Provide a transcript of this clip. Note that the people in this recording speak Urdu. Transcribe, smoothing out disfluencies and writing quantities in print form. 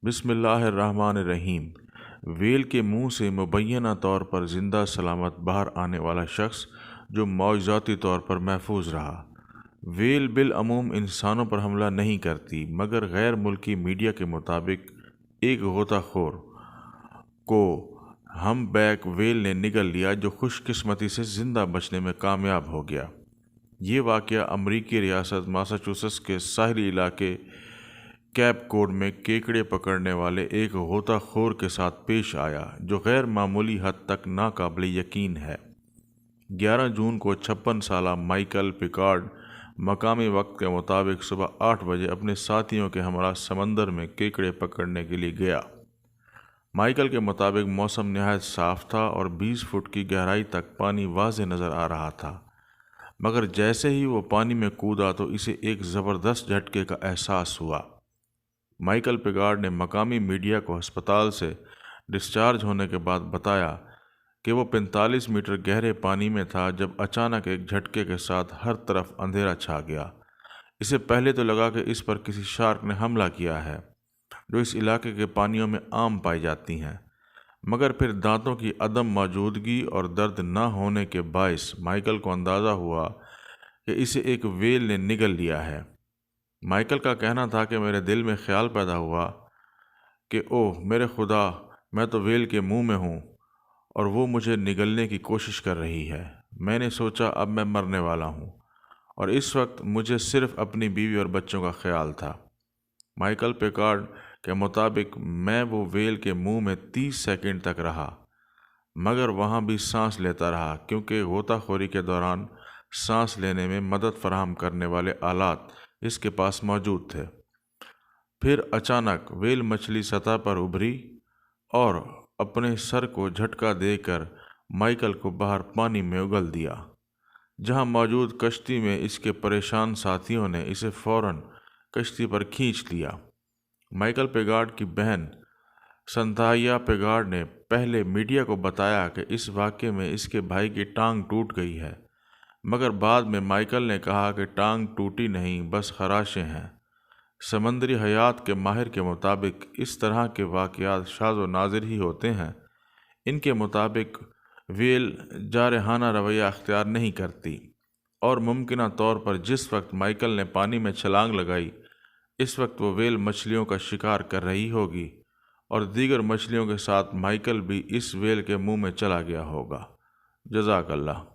بسم اللہ الرحمن الرحیم۔ ویل کے منہ سے مبینہ طور پر زندہ سلامت باہر آنے والا شخص جو معجزاتی طور پر محفوظ رہا۔ ویل بالعموم انسانوں پر حملہ نہیں کرتی، مگر غیر ملکی میڈیا کے مطابق ایک غوطہ خور کو ہم بیک ویل نے نگل لیا جو خوش قسمتی سے زندہ بچنے میں کامیاب ہو گیا۔ یہ واقعہ امریکی ریاست ماساچوسٹس کے ساحلی علاقے کیپ کوڈ میں کیکڑے پکڑنے والے ایک غوطہ خور کے ساتھ پیش آیا جو غیر معمولی حد تک ناقابل یقین ہے۔ 11 جون کو 56 سالہ مائیکل پیکارڈ مقامی وقت کے مطابق صبح 8 بجے اپنے ساتھیوں کے ہمراہ سمندر میں کیکڑے پکڑنے کے لیے گیا۔ مائیکل کے مطابق موسم نہایت صاف تھا اور 20 فٹ کی گہرائی تک پانی واضح نظر آ رہا تھا، مگر جیسے ہی وہ پانی میں کودا تو اسے ایک زبردست جھٹکے کا احساس ہوا۔ مائیکل پیکارڈ نے مقامی میڈیا کو ہسپتال سے ڈسچارج ہونے کے بعد بتایا کہ وہ 45 میٹر گہرے پانی میں تھا جب اچانک ایک جھٹکے کے ساتھ ہر طرف اندھیرا چھا گیا۔ اسے پہلے تو لگا کہ اس پر کسی شارک نے حملہ کیا ہے جو اس علاقے کے پانیوں میں عام پائی جاتی ہیں، مگر پھر دانتوں کی عدم موجودگی اور درد نہ ہونے کے باعث مائیکل کو اندازہ ہوا کہ اسے ایک ویل نے نگل لیا ہے۔ مائیکل کا کہنا تھا کہ میرے دل میں خیال پیدا ہوا کہ اوہ میرے خدا، میں تو ویل کے منہ میں ہوں اور وہ مجھے نگلنے کی کوشش کر رہی ہے۔ میں نے سوچا اب میں مرنے والا ہوں اور اس وقت مجھے صرف اپنی بیوی اور بچوں کا خیال تھا۔ مائیکل پیکارڈ کے مطابق میں وہ ویل کے منہ میں 30 سیکنڈ تک رہا، مگر وہاں بھی سانس لیتا رہا کیونکہ غوطہ خوری کے دوران سانس لینے میں مدد فراہم کرنے والے آلات اس کے پاس موجود تھے۔ پھر اچانک ویل مچھلی سطح پر ابھری اور اپنے سر کو جھٹکا دے کر مائیکل کو باہر پانی میں اگل دیا۔ جہاں موجود کشتی میں اس کے پریشان ساتھیوں نے اسے فوراً کشتی پر کھینچ لیا۔ مائیکل پیکارڈ کی بہن سنتھیا پیکارڈ نے پہلے میڈیا کو بتایا کہ اس واقعے میں اس کے بھائی کی ٹانگ ٹوٹ گئی ہے، مگر بعد میں مائیکل نے کہا کہ ٹانگ ٹوٹی نہیں، بس خراشیں ہیں۔ سمندری حیات کے ماہر کے مطابق اس طرح کے واقعات شاذ و نادر ہی ہوتے ہیں۔ ان کے مطابق ویل جارحانہ رویہ اختیار نہیں کرتی اور ممکنہ طور پر جس وقت مائیکل نے پانی میں چھلانگ لگائی اس وقت وہ ویل مچھلیوں کا شکار کر رہی ہوگی اور دیگر مچھلیوں کے ساتھ مائیکل بھی اس ویل کے منہ میں چلا گیا ہوگا۔ جزاک اللہ۔